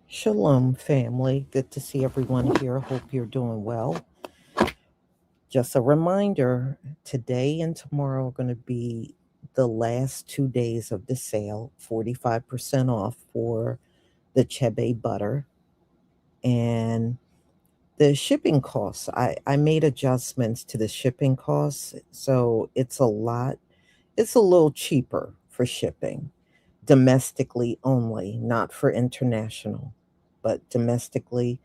Shalom, family. Good to see everyone here. Hope you're doing well. Just a reminder today and tomorrow are going to be the last 2 days of the sale, 45% off for the Chebe butter. And the shipping costs, I made adjustments to the shipping costs. So it's a little cheaper for shipping, domestically only, not for international, but domestically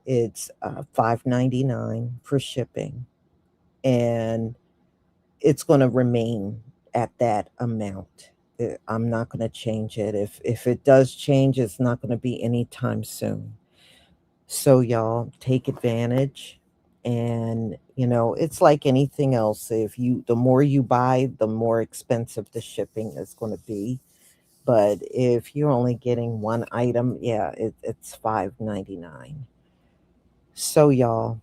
it's $5.99 for shipping, and it's going to remain at that amount. I'm not going to change it. If it does change, it's not going to be anytime soon. So y'all take advantage, and it's like anything else. If you the more you buy, the more expensive the shipping is going to be. But if you're only getting one item, yeah, it's $5.99. So y'all,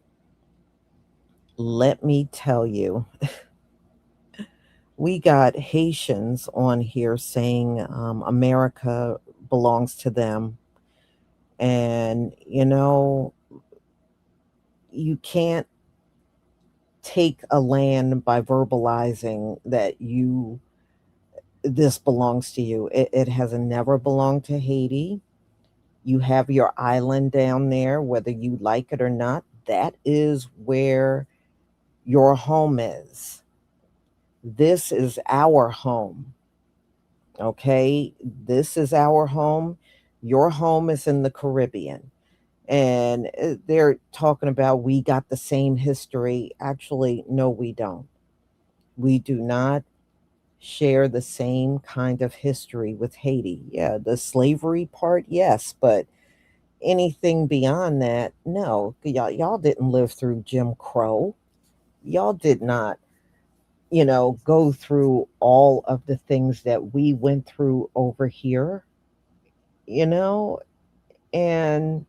let me tell you, we got Haitians on here saying America belongs to them. And, you can't take a land by verbalizing that this belongs to you. It has never belonged to Haiti. You have your island down there, whether you like it or not. That is where your home is. This is our home. Okay, this is our home. Your home is in the Caribbean. And they're talking about we got the same history. Actually, no, we don't. We do not share the same kind of history with Haiti. Yeah, the slavery part, yes, but anything beyond that, no. Y'all didn't live through Jim Crow. Y'all did not, go through all of the things that we went through over here, you know, and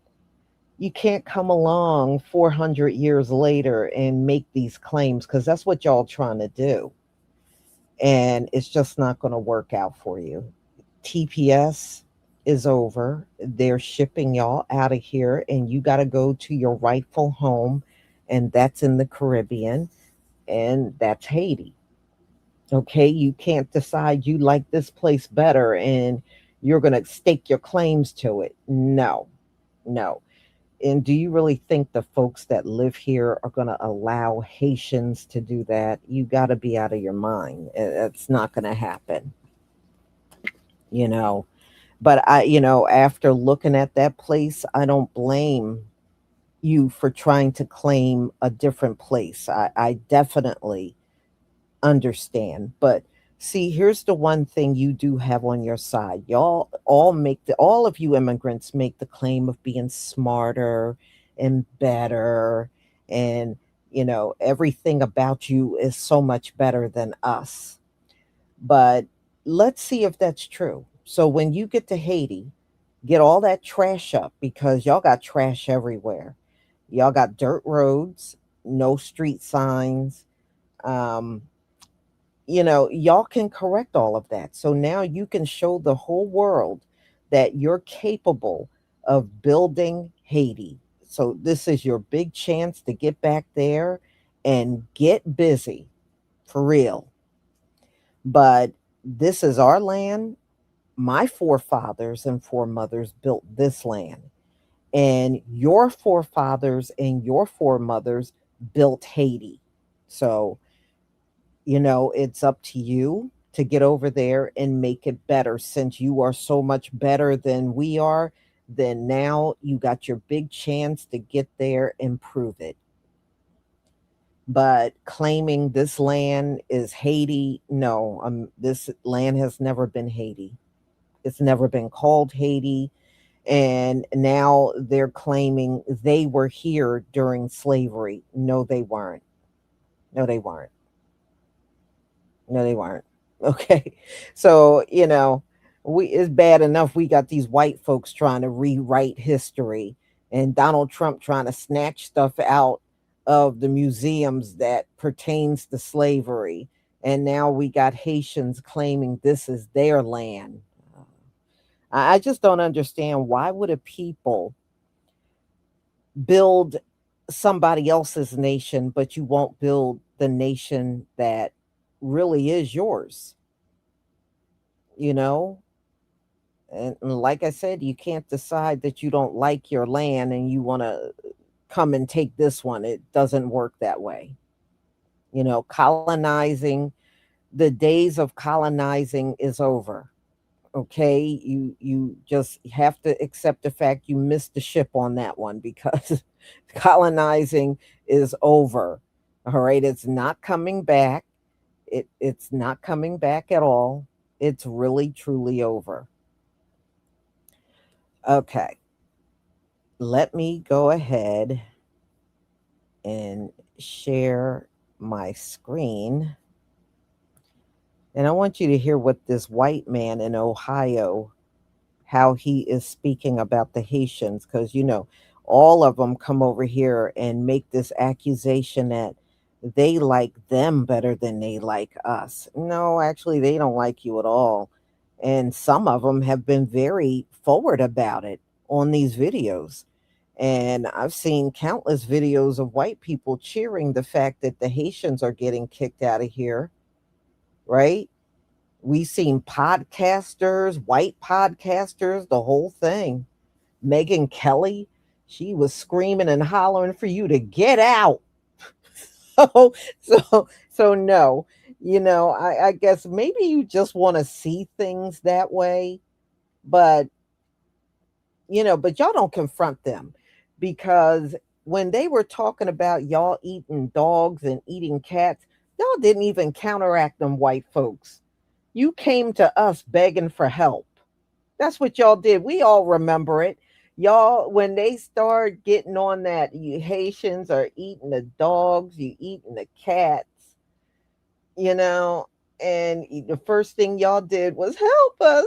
you can't come along 400 years later and make these claims because that's what y'all trying to do. And it's just not going to work out for you. TPS is over. They're shipping y'all out of here, and you got to go to your rightful home, and that's in the Caribbean, and that's Haiti. Okay, you can't decide you like this place better and you're going to stake your claims to it. No, no. And do you really think the folks that live here are going to allow Haitians to do that? You got to be out of your mind. It's not going to happen, you know. But after looking at that place, I don't blame you for trying to claim a different place. I definitely understand. But see, here's the one thing you do have on your side. Y'all all of you immigrants make the claim of being smarter and better, and everything about you is so much better than us. But let's see if that's true. So when you get to Haiti, get all that trash up because y'all got trash everywhere. Y'all got dirt roads, no street signs. Um, y'all can correct all of that. So now you can show the whole world that you're capable of building Haiti. So this is your big chance to get back there and get busy for real. But this is our land. My forefathers and foremothers built this land, and your forefathers and your foremothers built Haiti. So it's up to you to get over there and make it better. Since you are so much better than we are, then now you got your big chance to get there and prove it. But claiming this land is Haiti, no, this land has never been Haiti. It's never been called Haiti. And now they're claiming they were here during slavery. No, they weren't. No, they weren't. No, they weren't. Okay. So, it's bad enough we got these white folks trying to rewrite history and Donald Trump trying to snatch stuff out of the museums that pertains to slavery. And now we got Haitians claiming this is their land. I just don't understand, why would a people build somebody else's nation, but you won't build the nation that really is yours, you know? And like I said, you can't decide that you don't like your land and you want to come and take this one. It doesn't work that way. Colonizing, the days of colonizing is over. Okay, you just have to accept the fact you missed the ship on that one, because colonizing is over. All right, it's not coming back. It's not coming back at all. It's really truly over. Okay, let me go ahead and share my screen, and I want you to hear what this white man in Ohio, how he is speaking about the Haitians, because all of them come over here and make this accusation that they like them better than they like us. No, actually, they don't like you at all. And some of them have been very forward about it on these videos. And I've seen countless videos of white people cheering the fact that the Haitians are getting kicked out of here, right? We've seen podcasters, white podcasters, the whole thing. Megan Kelly, she was screaming and hollering for you to get out. So no, I guess maybe you just want to see things that way, but but y'all don't confront them, because when they were talking about y'all eating dogs and eating cats, y'all didn't even counteract them white folks. You came to us begging for help. That's what y'all did. We all remember it. Y'all, when they start getting on that, you Haitians are eating the dogs, you eating the cats, you know, and the first thing y'all did was help us,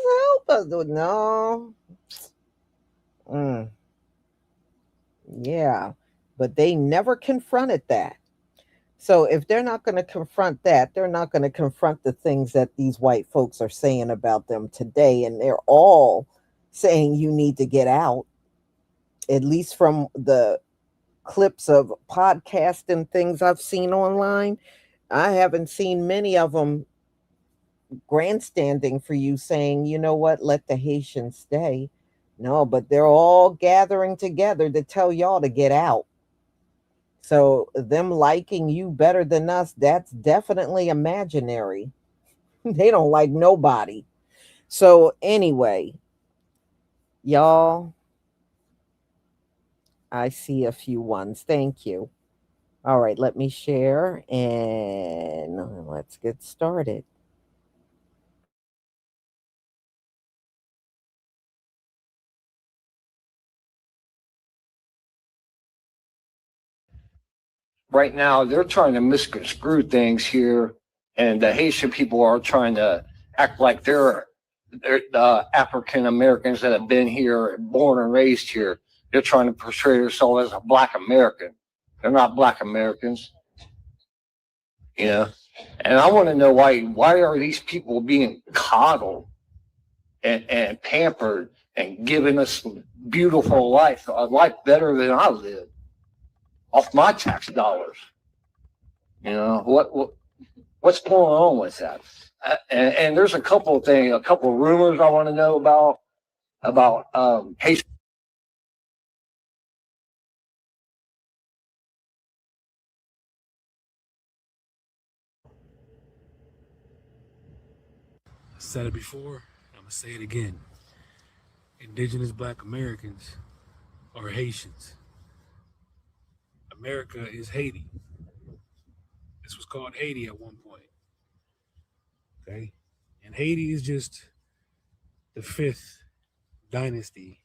help us. No, mm, yeah, but they never confronted that. So if they're not going to confront that, they're not going to confront the things that these white folks are saying about them today. And they're all saying you need to get out, at least from the clips of podcasts and things I've seen online. I haven't seen many of them grandstanding for you saying, you know what, let the Haitians stay. No, but they're all gathering together to tell y'all to get out. So them liking you better than us, that's definitely imaginary. They don't like nobody. So anyway, y'all, I see a few ones. Thank you. All right, let me share and let's get started. Right now they're trying to misconstrue things here, and the Haitian people are trying to act like they're African Americans that have been here, born and raised here. They're trying to portray themselves as a Black American. They're not Black Americans, you know. And I want to know why are these people being coddled and pampered and given us beautiful life, a life better than I lived off my tax dollars. You know what's going on with that? And there's a couple of things, a couple of rumors I want to know about Haitian. I said it before, I'm gonna say it again. Indigenous black Americans are Haitians. America is Haiti. This was called Haiti at one point. Okay? And Haiti is just the fifth dynasty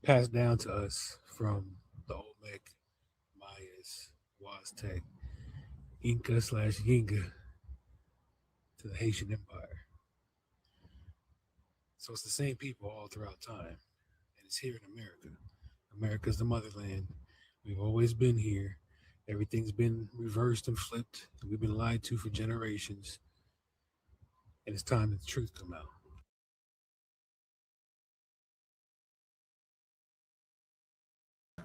passed down to us from the Olmec, Mayas, Aztec, Inca slash Yinga to the Haitian Empire. So it's the same people all throughout time. And it's here in America. America's the motherland. We've always been here. Everything's been reversed and flipped. We've been lied to for generations. And it's time that the truth come out.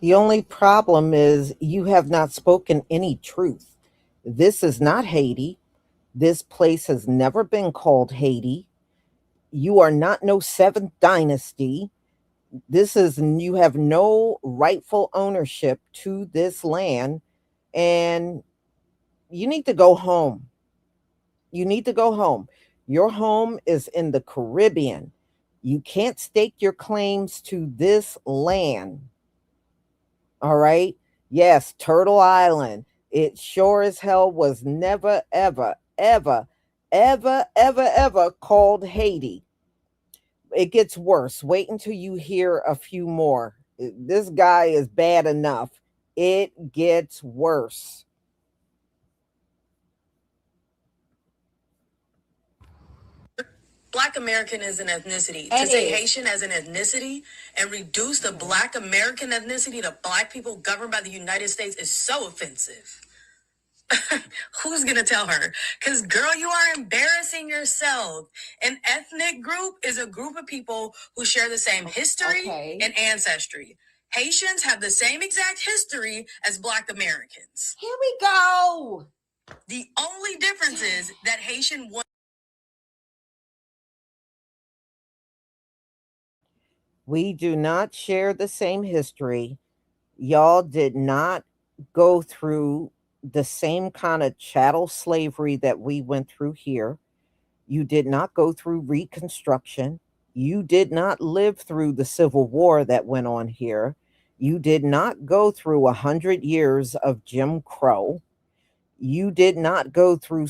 The only problem is you have not spoken any truth. This is not Haiti. This place has never been called Haiti. You are not no seventh dynasty. This is, you have no rightful ownership to this land, and you need to go home. You need to go home. Your home is in the Caribbean. You can't stake your claims to this land. All right. Yes, Turtle Island. It sure as hell was never, ever, ever, ever, ever, ever called Haiti. It gets worse. Wait until you hear a few more. This guy is bad enough. It gets worse. Black American as an ethnicity. To say Haitian as an ethnicity and reduce the Black American ethnicity to Black people governed by the United States is so offensive. Who's gonna tell her? Because, girl, you are embarrassing yourself. An ethnic group is a group of people who share the same history and ancestry. Haitians have the same exact history as Black Americans. Here we go. The only difference is that Haitian We do not share the same history. Y'all did not go through the same kind of chattel slavery that we went through here. You did not go through Reconstruction. You did not live through the Civil War that went on here. You did not go through 100 years of Jim Crow. You did not go through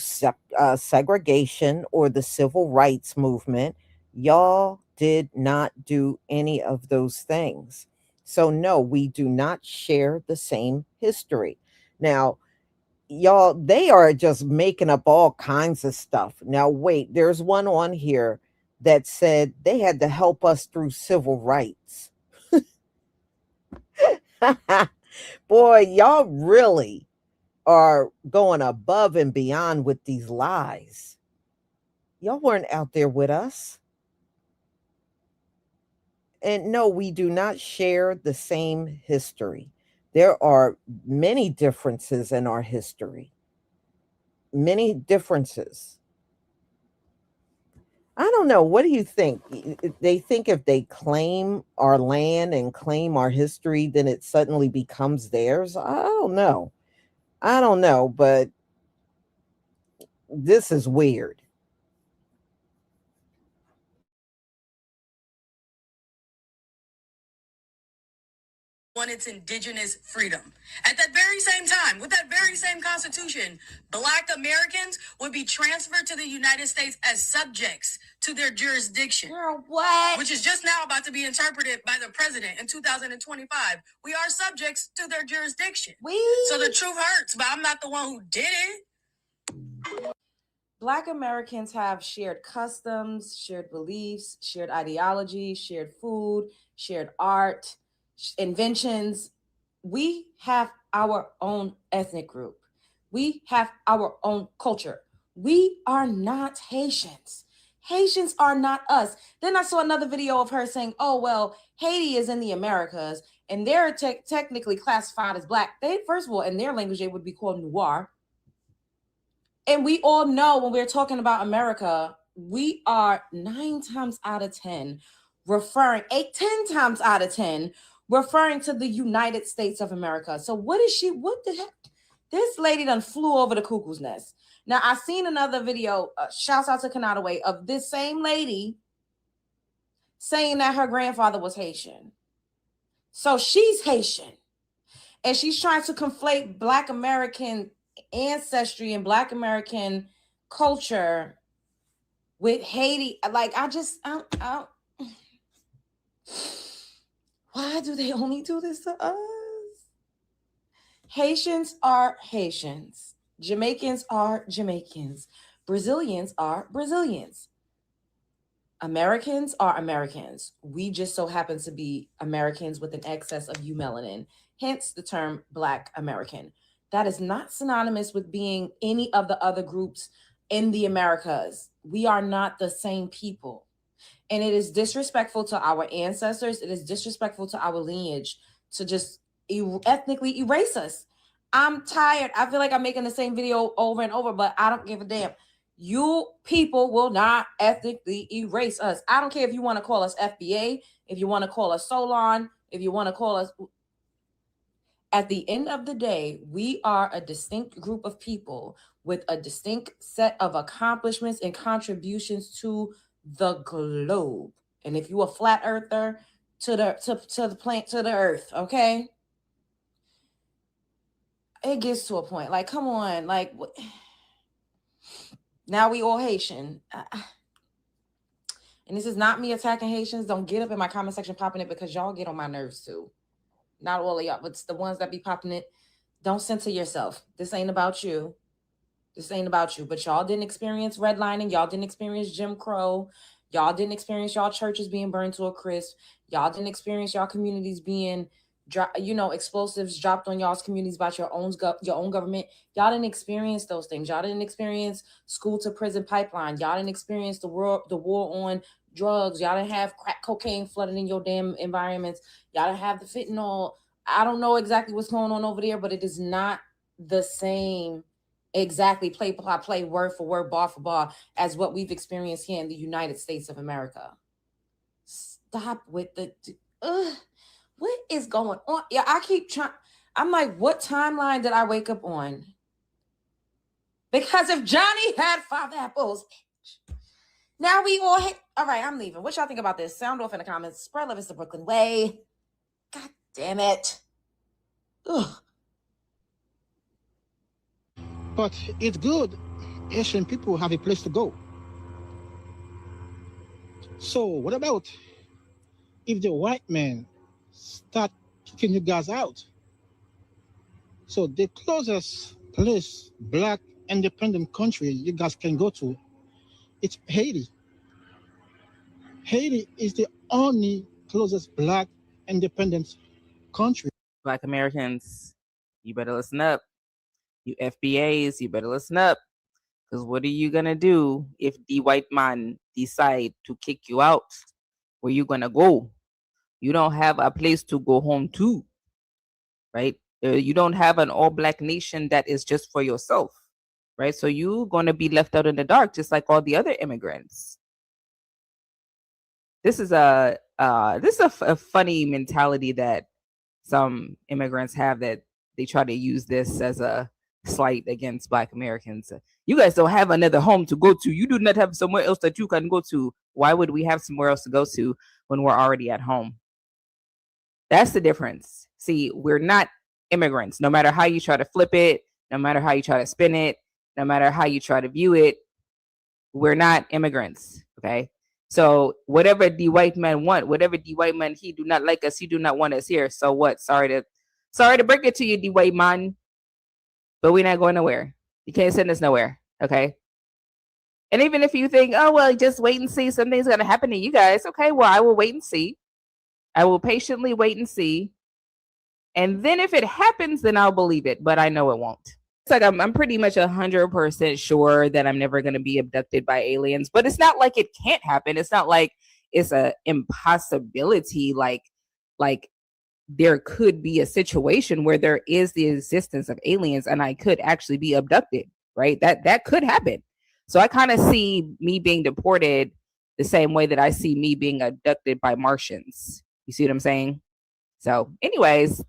segregation or the civil rights movement. Y'all did not do any of those things. So, no, we do not share the same history. Now, y'all, they are just making up all kinds of stuff. Now, wait, there's one on here that said they had to help us through civil rights. Boy, y'all really are going above and beyond with these lies. Y'all weren't out there with us. And no, we do not share the same history. There are many differences in our history. Many differences. I don't know. What do you think? They think if they claim our land and claim our history, then it suddenly becomes theirs. I don't know. I don't know, but this is weird. won its indigenous freedom. At that very same time, with that very same constitution, Black Americans would be transferred to the United States as subjects to their jurisdiction. Girl, what? Which is just now about to be interpreted by the president in 2025. We are subjects to their jurisdiction. So the truth hurts, but I'm not the one who did it. Black Americans have shared customs, shared beliefs, shared ideology, shared food, shared art, inventions. We have our own ethnic group. We have our own culture. We are not Haitians. Haitians are not us. Then I saw another video of her saying, oh, well, Haiti is in the Americas and they're technically classified as Black. They, first of all, in their language, they would be called Noir. And we all know when we're talking about America, we are 9 times out of 10 referring, 10 times out of 10 referring to the United States of America. So what the heck? This lady done flew over the cuckoo's nest. Now, I seen another video, shouts out to Kanataway, of this same lady saying that her grandfather was Haitian. So she's Haitian. And she's trying to conflate Black American ancestry and Black American culture with Haiti. Like, why do they only do this to us? Haitians are Haitians. Jamaicans are Jamaicans. Brazilians are Brazilians. Americans are Americans. We just so happen to be Americans with an excess of eumelanin, hence the term Black American. That is not synonymous with being any of the other groups in the Americas. We are not the same people. And it is disrespectful to our ancestors. It is disrespectful to our lineage to just ethnically erase us. I'm tired. I feel like I'm making the same video over and over, but I don't give a damn. You people will not ethnically erase us. I don't care if you want to call us FBA, if you want to call us Solon, if you want to call us. At the end of the day, we are a distinct group of people with a distinct set of accomplishments and contributions to the globe. And if you a flat earther, to the planet, to the earth, okay? It gets to a point. Like, come on, like now we all Haitian. And this is not me attacking Haitians. Don't get up in my comment section popping it, because y'all get on my nerves too. Not all of y'all, but it's the ones that be popping it. Don't censor yourself. This ain't about you. This ain't about you. But y'all didn't experience redlining. Y'all didn't experience Jim Crow. Y'all didn't experience y'all churches being burned to a crisp. Y'all didn't experience y'all communities being, explosives dropped on y'all's communities by your own government. Y'all didn't experience those things. Y'all didn't experience school to prison pipeline. Y'all didn't experience the war on drugs. Y'all didn't have crack cocaine flooding in your damn environments. Y'all didn't have the fentanyl. I don't know exactly what's going on over there, but it is not the same exactly play by play, word for word, bar for bar, as what we've experienced here in the United States of America. Stop with the what is going on? Yeah, I keep trying. I'm like, what timeline did I wake up on? Because if Johnny had 5 apples, now we all hit. All right, I'm leaving. What y'all think about this? Sound off in the comments. Spread love is the Brooklyn way. God damn it. Ugh. But it's good Asian people have a place to go. So what about if the white men start kicking you guys out? So the closest place, black independent country you guys can go to, it's Haiti. Haiti is the only closest black independent country. Black Americans, you better listen up. You FBAs, you better listen up. Because what are you going to do if the white man decide to kick you out? Where you going to go? You don't have a place to go home to, right? You don't have an all-black nation that is just for yourself, right? So you're going to be left out in the dark, just like all the other immigrants. This is a funny mentality that some immigrants have, that they try to use this as a slight against Black Americans. You guys don't have another home to go to. You do not have somewhere else that you can go to. Why would we have somewhere else to go to when we're already at home? That's the difference. See, we're not immigrants. No matter how you try to flip it, no matter how you try to spin it, no matter how you try to view it, we're not immigrants, okay? So whatever the white man want, whatever the white man, he do not like us, he do not want us here. So what? Sorry to break it to you, the white man, but we're not going nowhere. You can't send us nowhere, okay? And even if you think, oh, well, just wait and see, something's going to happen to you guys. Okay, well, I will wait and see. I will patiently wait and see. And then if it happens, then I'll believe it, but I know it won't. It's like I'm pretty much 100% sure that I'm never going to be abducted by aliens, but it's not like it can't happen. It's not like it's a impossibility. Like there could be a situation where there is the existence of aliens and I could actually be abducted, right? That could happen. So I kind of see me being deported the same way that I see me being abducted by Martians. You see what I'm saying? So anyways,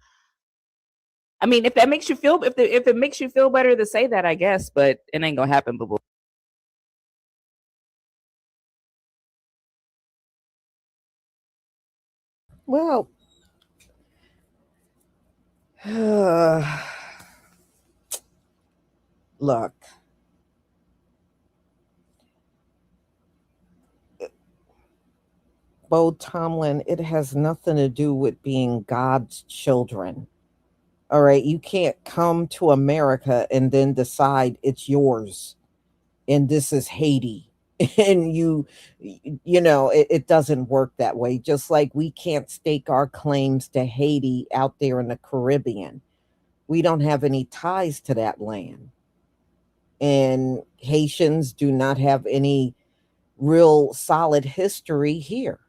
I mean, if that makes you feel, if it makes you feel better to say that, I guess, but it ain't gonna happen, boo boo. Well, look, Bo Tomlin, it has nothing to do with being God's children. All right, you can't come to America and then decide it's yours and this is Haiti. And it doesn't work that way. Just like we can't stake our claims to Haiti out there in the Caribbean. We don't have any ties to that land. And Haitians do not have any real solid history here.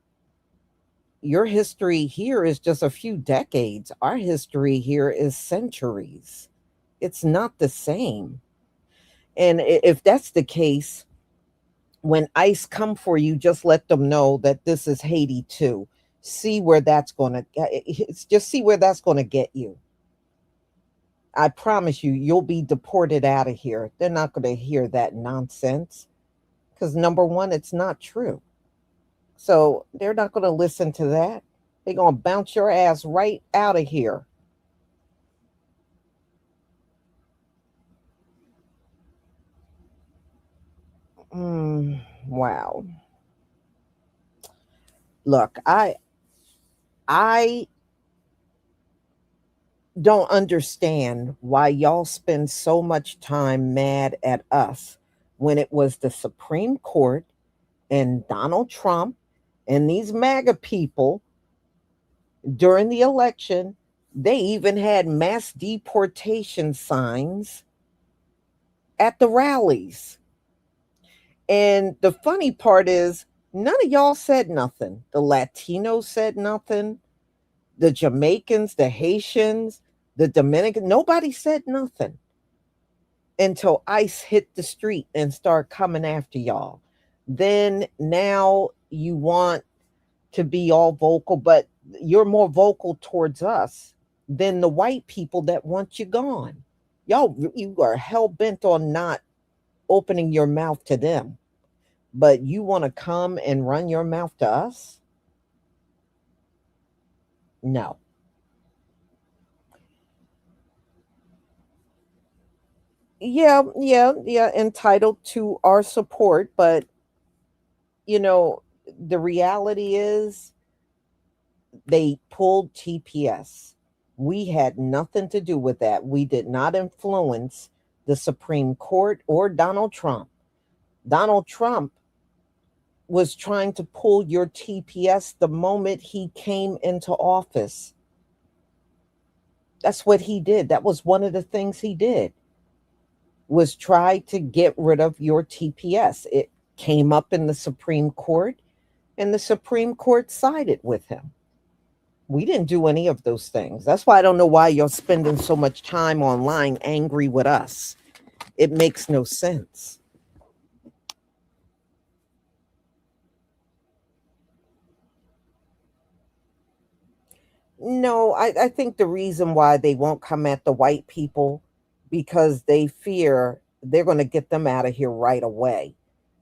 your history here is just a few decades. Our history here is centuries. It's not the same. And if that's the case, when ICE come for you, just let them know that this is Haiti too. See where that's going to just see where that's going to get you. I promise you, you'll be deported out of here. They're not going to hear that nonsense because number one, it's not true. So they're not going to listen to that. They're going to bounce your ass right out of here. Wow. Look, I don't understand why y'all spend so much time mad at us when it was the Supreme Court and Donald Trump and these MAGA people during the election. They even had mass deportation signs at the rallies. And the funny part is, none of y'all said nothing. The Latinos said nothing. The Jamaicans, the Haitians, the Dominicans, nobody said nothing until ICE hit the street and start coming after y'all. Then now you want to be all vocal, but you're more vocal towards us than the white people that want you gone. Y'all, you are hell bent on not opening your mouth to them, but you want to come and run your mouth to us? No. Yeah, entitled to our support, but you know, the reality is they pulled TPS. We had nothing to do with that. We did not influence the Supreme Court or Donald Trump. Donald Trump was trying to pull your TPS the moment he came into office. That's what he did. That was one of the things he did, was try to get rid of your TPS. It came up in the Supreme Court, and the Supreme Court sided with him. We didn't do any of those things. That's why I don't know why you're spending so much time online angry with us. It makes no sense. No, I think the reason why they won't come at the white people because they fear they're going to get them out of here right away.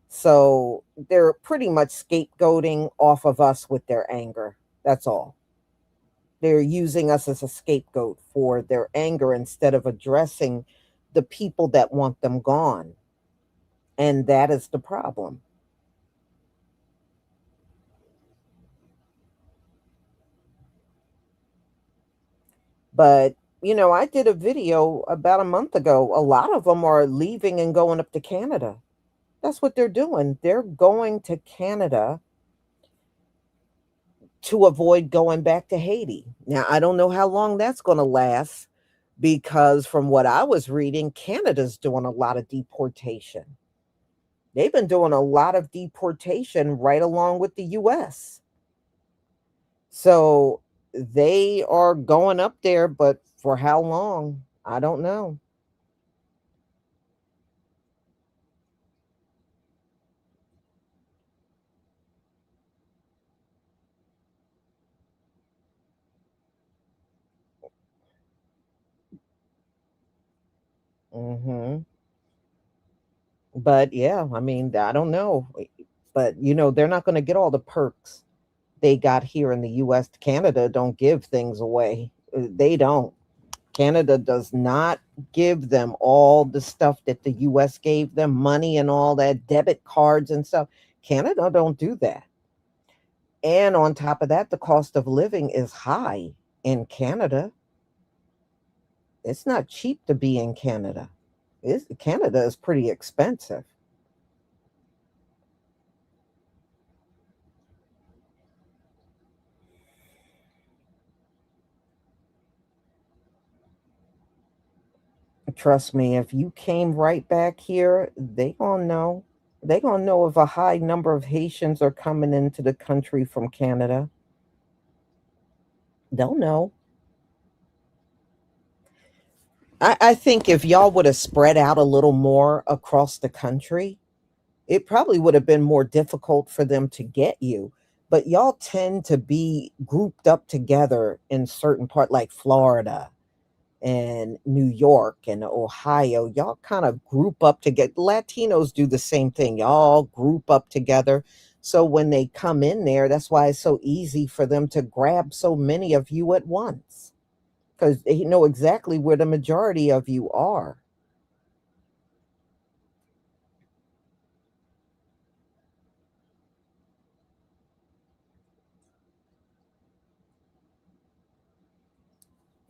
So they're pretty much scapegoating off of us with their anger. That's all. They're using us as a scapegoat for their anger instead of addressing the people that want them gone. And that is the problem. But, I did a video about a month ago. A lot of them are leaving and going up to Canada. That's what they're doing. They're going to Canada to avoid going back to Haiti. Now, I don't know how long that's going to last because from what I was reading, Canada's doing a lot of deportation. They've been doing a lot of deportation right along with the US. So they are going up there, but for how long? I don't know. Hmm. But yeah, I mean, I don't know. But they're not going to get all the perks they got here in the US. Canada don't give things away. They don't. Canada does not give them all the stuff that the US gave them, money and all that, debit cards and stuff. Canada don't do that. And on top of that, the cost of living is high in Canada. It's not cheap to be in Canada. Canada is pretty expensive. Trust me, if you came right back here, they gonna know. They gonna know if a high number of Haitians are coming into the country from Canada. Don't know. I think if y'all would have spread out a little more across the country, it probably would have been more difficult for them to get you. But y'all tend to be grouped up together in certain part, like Florida and New York and Ohio. Y'all kind of group up together. Latinos do the same thing. Y'all group up together. So when they come in there, that's why it's so easy for them to grab so many of you at once, because they know exactly where the majority of you are.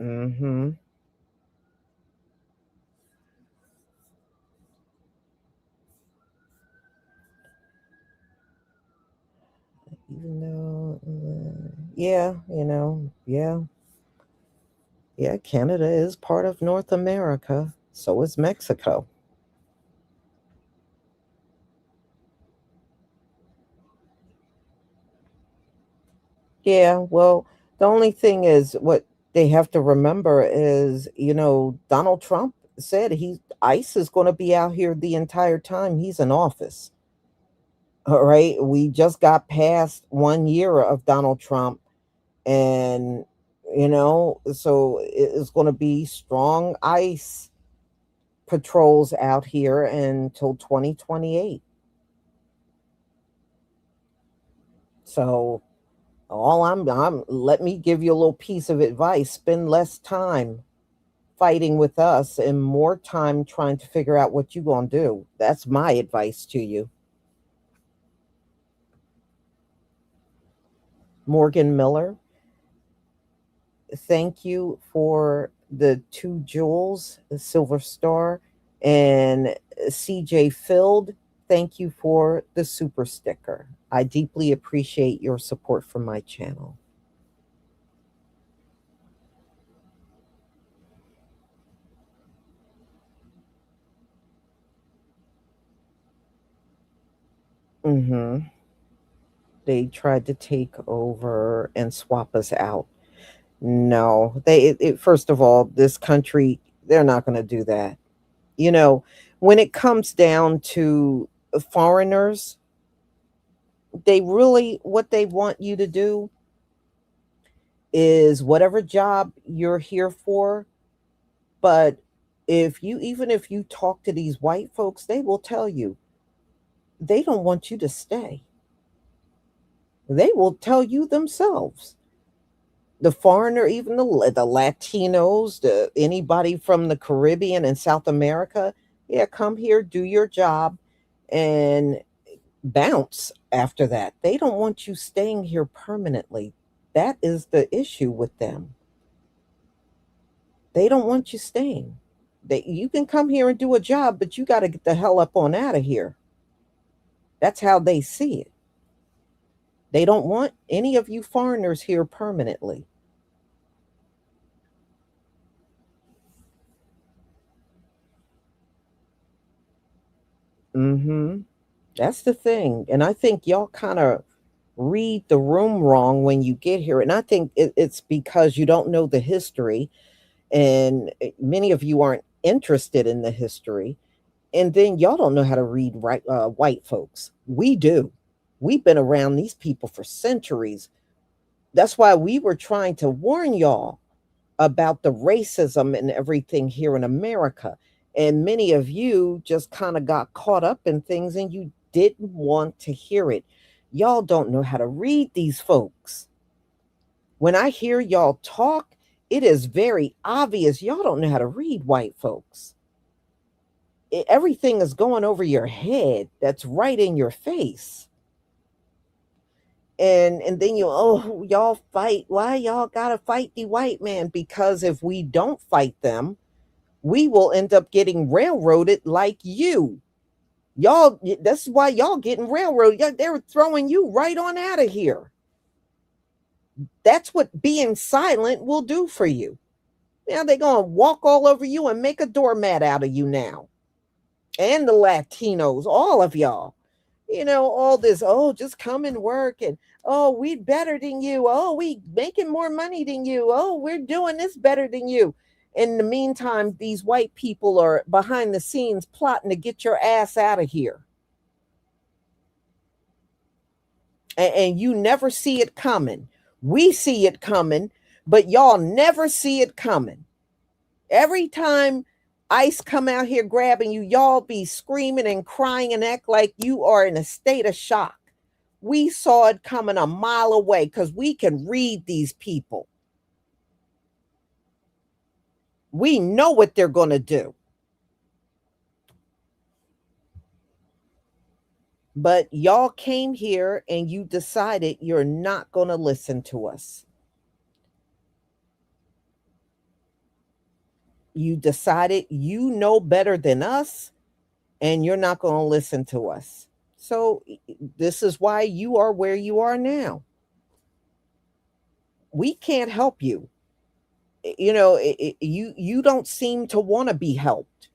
Mm-hmm. Even though, yeah, yeah, Canada is part of North America. So is Mexico. Yeah, well, the only thing is what they have to remember is, Donald Trump said ICE is going to be out here the entire time he's in office. All right. We just got past 1 year of Donald Trump, and so it's going to be strong ICE patrols out here until 2028. So all I'm let me give you a little piece of advice: spend less time fighting with us and more time trying to figure out what you're going to do. That's my advice to you. Morgan Miller, thank you for the 2 jewels, the Silver Star, and CJ Filled, thank you for the super sticker. I deeply appreciate your support for my channel. Mm-hmm. They tried to take over and swap us out. No, first of all, this country, they're not going to do that. You know, when it comes down to foreigners, what they want you to do is whatever job you're here for. But even if you talk to these white folks, they will tell you they don't want you to stay. They will tell you themselves. The foreigner, even the Latinos, anybody from the Caribbean and South America, yeah, come here, do your job, and bounce after that. They don't want you staying here permanently. That is the issue with them. They don't want you staying. You can come here and do a job, but you got to get the hell up on out of here. That's how they see it. They don't want any of you foreigners here permanently. Mm-hmm. That's the thing. And I think y'all kind of read the room wrong when you get here. And I think it's because you don't know the history, and many of you aren't interested in the history. And then y'all don't know how to read white folks. We do. We've been around these people for centuries. That's why we were trying to warn y'all about the racism and everything here in America. And many of you just kind of got caught up in things and you didn't want to hear it. Y'all don't know how to read these folks. When I hear y'all talk, it is very obvious y'all don't know how to read white folks. Everything is going over your head that's right in your face. And then y'all fight. Why y'all gotta fight the white man? Because if we don't fight them, we will end up getting railroaded like you. Y'all, that's why y'all getting railroaded. They're throwing you right on out of here. That's what being silent will do for you. Now they're gonna walk all over you and make a doormat out of you now. And the Latinos, all of y'all. all this, oh, just come and work, and oh, we better than you, oh, we making more money than you, oh, we're doing this better than you. In the meantime, these white people are behind the scenes plotting to get your ass out of here. And you never see it coming. We see it coming, but y'all never see it coming. Every time ICE come out here grabbing you, y'all be screaming and crying and act like you are in a state of shock. We saw it coming a mile away because we can read these people. We know what they're going to do. But y'all came here and you decided you're not going to listen to us. You decided you know better than us and you're not going to listen to us. So this is why you are where you are now. We can't help you. You don't seem to want to be helped.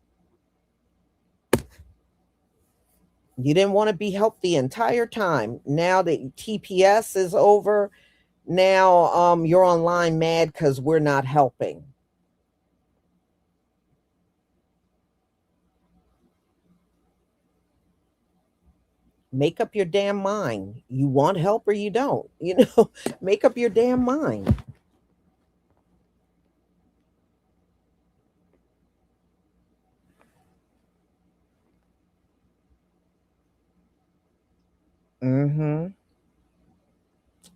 You didn't want to be helped the entire time. Now that TPS is over, now you're online mad because we're not helping. Make up your damn mind. You want help or you don't. Make up your damn mind. I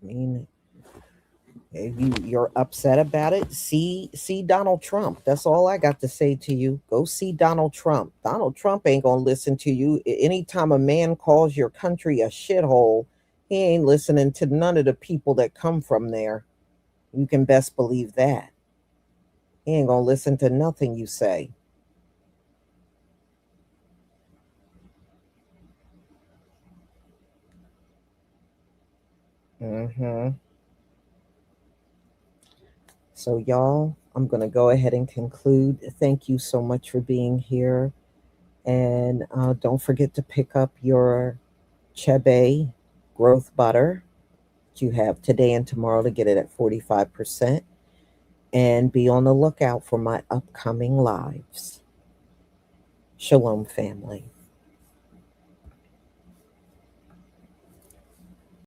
mean, if you're upset about it, see Donald Trump. That's all I got to say to you. Go see Donald Trump. Donald Trump ain't gonna listen to you. Anytime a man calls your country a shithole, he ain't listening to none of the people that come from there. You can best believe that. He ain't gonna listen to nothing you say. So, y'all, I'm going to go ahead and conclude. Thank you so much for being here. And don't forget to pick up your Chebe growth butter that you have today and tomorrow to get it at 45%. And be on the lookout for my upcoming lives. Shalom, family.